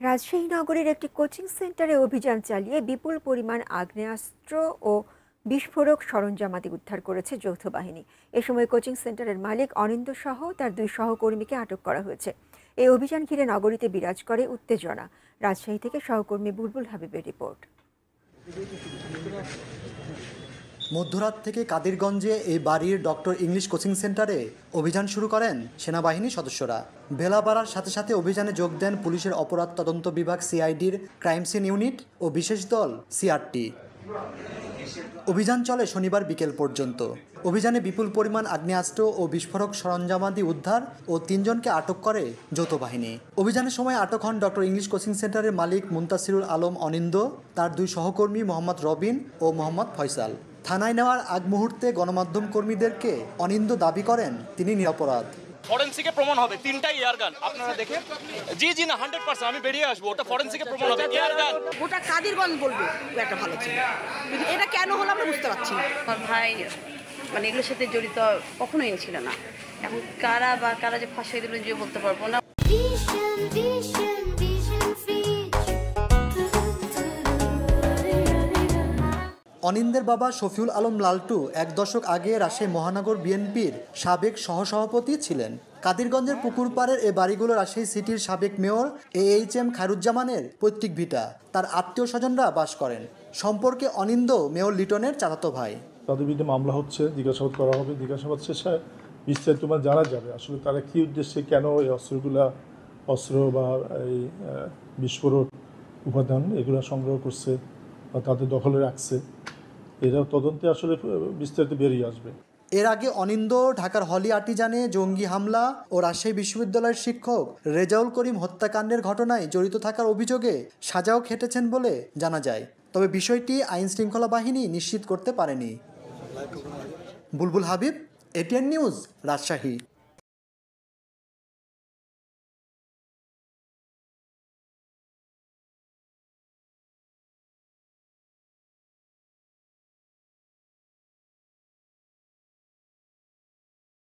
রাজশাহী নগরের একটি কোচিং সেন্টারে অভিযান চালিয়ে বিপুল পরিমাণ আগ্নেয়াস্ত্র ও বিস্ফোরক সরঞ্জামাদি উদ্ধার করেছে যৌথ বাহিনী। এ সময় কোচিং সেন্টারের মালিক অনিন্দ সহ তার 2 সহকর্মীকে আটক করা হয়েছে। এই অভিযান ঘিরে নগরীতে বিরাজ করে উত্তেজনা। রাজশাহী থেকে সহকর্মী বুলবুল হাবিবের রিপোর্ট। মধ্যরাত থেকে কাদিরগঞ্জে এই বাড়ির ডক্টর ইংলিশ কোচিং সেন্টারে অভিযান শুরু করেন সেনাবাহিনীর সদস্যরা। বেলা বাড়ার সাথে সাথে অভিযানে যোগ দেন পুলিশের অপরাধ তদন্ত বিভাগ সিআইডির ক্রাইম সিন ইউনিট ও বিশেষ দল সিআরটি। অভিযান চলে শনিবার বিকেল পর্যন্ত। অভিযানে বিপুল পরিমাণ আগ্নেয়াস্ত্র ও বিস্ফোরক সরঞ্জামাদি উদ্ধার ও 3 জনকে আটক করে যৌথ বাহিনী। অভিযানের সময় আটক হন ডক্টর ইংলিশ কোচিং সেন্টারের মালিক মুনতাসিরুল আলম অনিন্দ, তার 2 সহকর্মী মোহাম্মদ রবিন ও মোহাম্মদ ফয়সাল। থানায় নেওয়ার আগ মুহূর্তে গণমাধ্যম কর্মীদেরকে অনিন্দ দাবি করেন তিনি নিরপরাধ। ফরেনসিকে প্রমাণ হবে, 3টাই এয়ার গান আপনারা দেখে। জি না 100% আমি বেরিয়ে আসবো, ওটা ফরেনসিকে প্রমাণ হবে। এয়ার গান গোটা কাদিরগঞ্জ বলবে একটা ভালো ছিল, কিন্তু এটা কেন হলো আমরা বুঝতে পারছি না। আমার ভাই মানে এগুলোর সাথে জড়িত কখনোই ছিল না। এখন কারা যে ফাঁসিয়ে দিল যে বলতে পারবো না। অনিন্দের বাবা শফিউল আলম লালটু 1 দশক আগে রাজশাহী মহানগর বিএনপির সাবেক সহসভাপতি ছিলেন। কাদিরগঞ্জের পুকুর পাড়ের এ বাড়িগুলো রাজশাহী সিটির সাবেক মেয়র AHM খায়রুজ্জামানের পৈতৃক ভিটা। তার আত্মীয় স্বজনরা বাস করেন। সম্পর্কে অনিন্দ মেয়র লিটনের চাচাতো ভাই। তাদের বিরুদ্ধে মামলা হচ্ছে, জিজ্ঞাসাবাদ করা হবে। জিজ্ঞাসাবাদ শেষে বিস্তারিত জানা যাবে আসলে তারা কী উদ্দেশ্যে, কেন এই অস্ত্র বা এই বিস্ফোরক উপাদান এগুলো সংগ্রহ করছে বা তাদের দখলে রাখছে, এরা তদন্তে আসলে বিস্তারিত বেরিয়ে আসবে। এর আগে অনিন্দ ঢাকার হলি আর্টিজানে জঙ্গি হামলা ও রাজশাহী বিশ্ববিদ্যালয়ের শিক্ষক রেজাউল করিম হত্যাকাণ্ডের ঘটনায় জড়িত থাকার অভিযোগে সাজাও খেটেছেন বলে জানা যায়। তবে বিষয়টি আইন শৃঙ্খলা বাহিনী নিশ্চিত করতে পারেনি। বুলবুল হাবিব, ATN নিউজ, রাজশাহী।